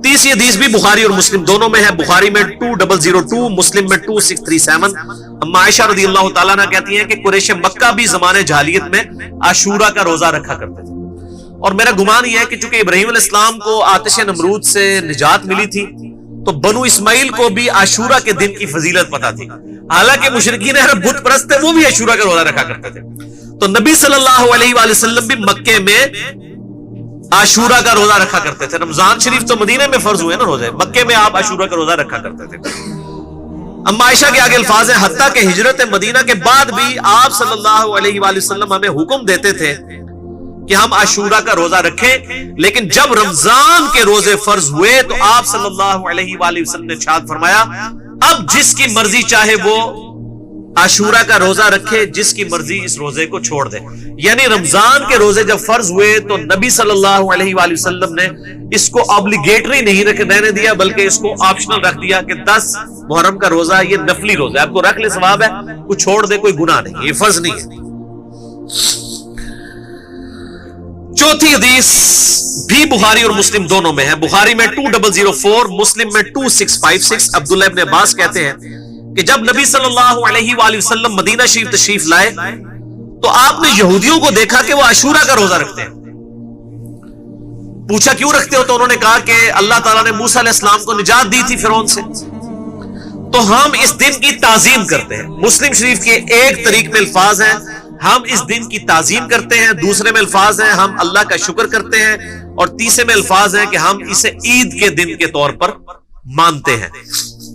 تیسری حدیث بھی بخاری اور مسلم دونوں میں ہے، بخاری میں 2002، مسلم میں 2637۔ اما عائشہ رضی اللہ تعالیٰ عنہ کہتی ہیں کہ قریش مکہ بھی زمانے جاہلیت میں عاشورہ کا روزہ رکھا کرتے تھے، اور میرا گمان یہ ہے کہ چونکہ ابراہیم علیہ السلام کو آتش نمرود سے نجات ملی تھی تو بنو اسماعیل کو بھی عاشورہ کے دن کی فضیلت پتہ تھی، حالانکہ مشرکین عرب بت پرست تھے، وہ بھی عاشورہ کا روزہ رکھا کرتے تھے۔ تو نبی صلی اللہ علیہ وآلہ وسلم بھی مکے میں عاشورہ کا روزہ رکھا کرتے تھے۔ رمضان شریف تو مدینے میں فرض ہوئے نا روزے، مکے میں آپ عاشورہ کا روزہ رکھا کرتے تھے۔ اما عائشہ کے آگے الفاظ ہیں، حتیٰ کہ ہجرت مدینہ کے بعد بھی آپ صلی اللہ علیہ وآلہ وسلم ہمیں حکم دیتے تھے کہ ہم عاشورہ کا روزہ رکھیں، لیکن جب رمضان کے روزے فرض ہوئے تو آپ صلی اللہ علیہ وآلہ وسلم نے ارشاد فرمایا اب جس کی مرضی چاہے وہ عاشورہ کا روزہ رکھے، جس کی مرضی اس روزے کو چھوڑ دے۔ یعنی رمضان کے روزے جب فرض ہوئے تو نبی صلی اللہ علیہ وآلہ وسلم نے اس کو obligatory نہیں رہنے دیا، بلکہ اس کو آپشنل رکھ دیا کہ 10 محرم کا روزہ یہ نفلی روزہ ہے، آپ کو رکھ لے ثواب ہے، کوئی چھوڑ دے کوئی گناہ نہیں، یہ فرض نہیں ہے۔ چوتھی حدیث بھی بخاری اور مسلم دونوں میں ہے، بخاری میں 2004، مسلم میں 2656۔ عبداللہ ابن عباس کہتے ہیں کہ جب نبی صلی اللہ علیہ وآلہ وسلم مدینہ شریف تشریف لائے تو آپ نے یہودیوں کو دیکھا کہ وہ عاشورہ کا روزہ رکھتے ہیں۔ پوچھا کیوں رکھتے ہو؟ تو انہوں نے کہا کہ اللہ تعالیٰ نے موسیٰ علیہ السلام کو نجات دی تھی فرعون سے، تو ہم اس دن کی تعظیم کرتے ہیں۔ مسلم شریف کے ایک طریق میں الفاظ ہیں ہم اس دن کی تعظیم کرتے ہیں، دوسرے میں الفاظ ہیں ہم اللہ کا شکر کرتے ہیں، اور تیسرے میں الفاظ ہیں کہ ہم اسے عید کے دن کے طور پر مانتے ہیں۔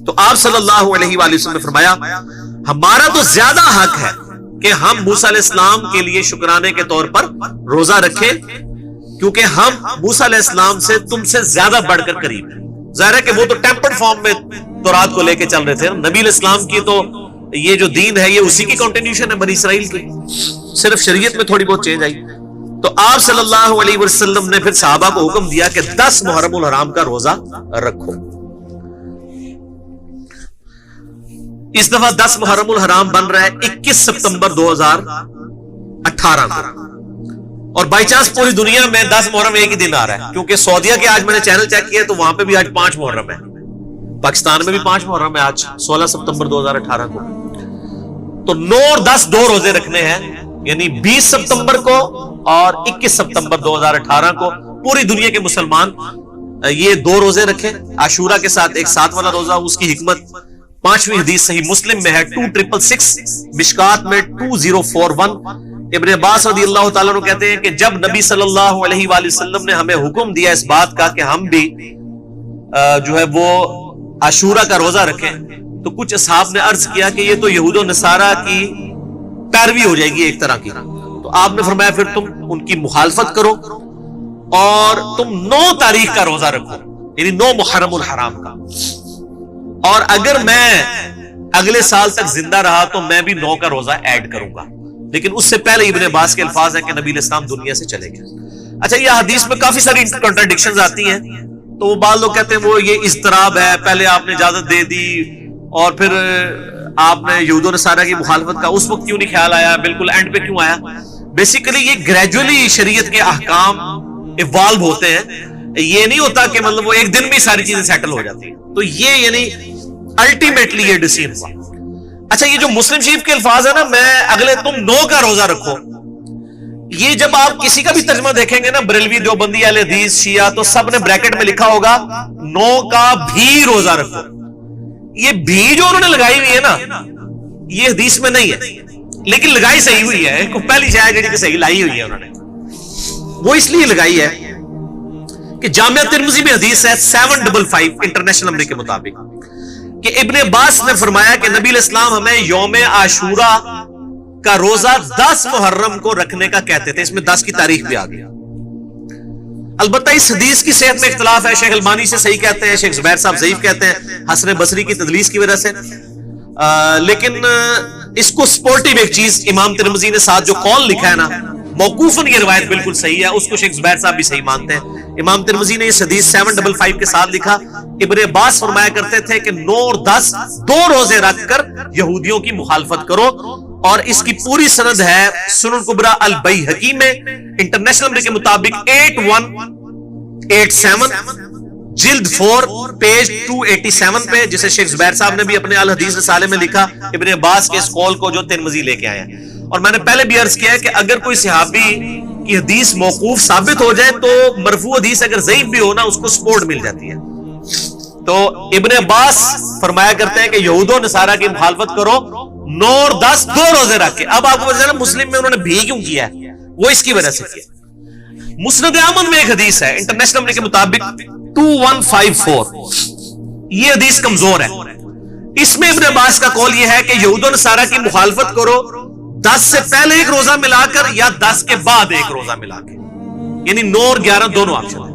تو آپ صلی اللہ علیہ وآلہ وسلم نے فرمایا ہمارا تو زیادہ حق ہے کہ ہم موسیٰ علیہ السلام کے لیے شکرانے کے طور پر روزہ رکھیں، کیونکہ ہم موسیٰ علیہ السلام سے تم سے زیادہ بڑھ کر قریب ہیں۔ ظاہر ہے کہ وہ تو ٹیمپرڈ فارم میں تورات کو لے کے چل رہے تھے، نبی علیہ السلام کی تو یہ جو دین ہے یہ اسی کی کنٹینیوشن ہے بنی اسرائیل کی، صرف شریعت میں تھوڑی بہت چینج آئی۔ تو آپ صلی اللہ علیہ وسلم نے پھر صحابہ کو حکم دیا کہ 10 محرم الحرام کا روزہ رکھو۔ اس دفعہ 10 محرم الحرام بن رہا ہے 21 ستمبر 2018 کو، اور بائی چانس پوری دنیا میں 10 محرم ایک ہی دن آ رہا ہے، کیونکہ سعودیہ کے آج میں نے چینل چیک کیا تو وہاں پہ بھی آج 5 محرم ہے، پاکستان میں بھی 5 محرم ہے آج 16 ستمبر 2018 کو۔ تو 9 اور 10 دو روزے رکھنے ہیں، یعنی 20 ستمبر کو اور 21 ستمبر 2018 کو پوری دنیا کے مسلمان یہ 2 روزے رکھیں، عاشورہ کے ساتھ ایک ساتھ والا روزہ۔ اس کی حکمت 5ویں حدیث صحیح مسلم میں ہے 2666، مشکات میں 2041۔ ابن عباس رضی اللہ تعالیٰ عنہ کہتے ہیں کہ جب نبی صلی اللہ علیہ وآلہ وسلم نے ہمیں حکم دیا اس بات کا کہ ہم بھی جو ہے وہ عاشورہ کا روزہ رکھیں، تو کچھ اصحاب نے عرض کیا کہ یہ تو یہود و نصارہ کی پیروی ہو جائے گی ایک طرح کی، تو آپ نے فرمایا پھر تم ان کی مخالفت کرو اور تم 9 تاریخ کا روزہ رکھو، یعنی 9 محرم الحرام کا، اور اگر میں اگلے سال تک زندہ رہا تو میں بھی 9 کا روزہ ایڈ کروں گا۔ لیکن اس سے پہلے ابن عباس کے الفاظ ہیں کہ نبی علیہ السلام دنیا سے چلے گئے۔ اچھا، یہ حدیث میں کافی ساری کنٹراڈکشنز آتی ہیں، تو وہ بعض لوگ کہتے ہیں وہ یہ اضطراب ہے، پہلے آپ نے اجازت دے دی اور پھر آپ نے یہود و نصارہ کی مخالفت کا اس وقت کیوں نہیں خیال آیا، بالکل اینڈ پہ کیوں آیا؟ بیسیکلی یہ گریجولی شریعت کے احکام ایوالو ہوتے ہیں، یہ نہیں ہوتا کہ مطلب وہ ایک دن میں ساری چیزیں سیٹل ہو جاتی ہیں، تو یہ یعنی الٹیمیٹلی یہ ڈیسیژن ہوا۔ اچھا، یہ جو مسلم شریف کے الفاظ ہیں نا، میں اگلے تم 9 کا روزہ رکھو، یہ جب آپ کسی کا بھی ترجمہ دیکھیں گے نا، بریلوی، دیوبندی، اہل حدیث، شیعہ، تو سب نے بریکٹ میں لکھا ہوگا 9 کا بھی روزہ رکھو۔ یہ بھی جو انہوں نے لگائی ہوئی ہے نا، یہ حدیث میں نہیں ہے، لیکن لگائی صحیح ہوئی ہے، پہلی شاید جڑی کہ صحیح لائی ہوئی ہے انہوں نے، وہ اس لیے لگائی ہے کہ جامعہ ترمذی میں حدیث ہے 755 انٹرنیشنل نمبر کے مطابق کہ ابن عباس نے فرمایا کہ نبی علیہ السلام ہمیں یوم عاشورہ کا روزہ 10 محرم کو رکھنے کا کہتے تھے۔ اس میں 10 کی تاریخ بھی آ گئی۔ البتہ اس حدیث کی صحت میں اختلاف ہے، شیخ البانی سے صحیح کہتے ہیں، شیخ زبیر صاحب ضعیف کہتے ہیں حسن بصری کی تدلیس کی وجہ سے، لیکن اس کو سپورٹیو ایک چیز امام ترمذی نے ساتھ جو قول لکھا ہے نا، موقوفاً یہ روایت بالکل صحیح ہے، اس کو شیخ زبیر صاحب بھی صحیح مانتے ہیں۔ امام ترمذی نے اس حدیث 755 کے ساتھ لکھا، ابن عباس فرمایا کرتے تھے کہ 9 اور 10 دو روزے رکھ کر یہودیوں کی مخالفت کرو، اور اس کی پوری سند ہے سنن کبریٰ البیہقی میں انٹرنیشنل نمبر کے مطابق 8187، جلد 4 پیج 287 پہ، جسے شیخ زبیر صاحب نے بھی اپنے الحدیث رسالے میں لکھا، ابن عباس کے اس قول کو جو ترمذی لے کے آیا ہے. اور میں نے پہلے بھی عرض کیا ہے کہ اگر کوئی صحابی کی حدیث موقوف ثابت ہو جائے تو مرفوع حدیث اگر ضعیف بھی ہو نا اس کو سپورٹ مل جاتی ہے. تو ابن عباس فرمایا کرتے ہیں کہ یہود و نصارہ کی مخالفت کرو 9 اور 10 دو روزے رکھ کے. اب آپ کو پتہ ہے مسلم میں انہوں نے بھی کیوں کیا ہے؟ وہ اس کی وجہ سے کیا. مسند احمد میں ایک حدیث ہے انٹرنیشنل نمبر کے مطابق 2154، یہ حدیث کمزور ہے. اس میں ابن عباس کا قول یہ ہے کہ یہود و نصارہ کی مخالفت کرو 10 سے پہلے ایک روزہ ملا کر یا 10 کے بعد ایک روزہ ملا کے، یعنی 9 اور 11 دونوں آپشن ہے.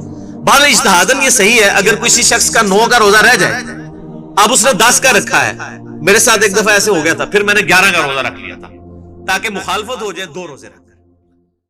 بعض اجتہاداً یہ صحیح ہے، اگر کسی شخص کا 9 کا روزہ رہ جائے، اب اس نے 10 کا رکھا ہے، میرے ساتھ ایک دفعہ ایسے ہو گیا تھا، پھر میں نے 11 کا روزہ رکھ لیا تھا تاکہ مخالفت ہو جائے 2 روزے رکھ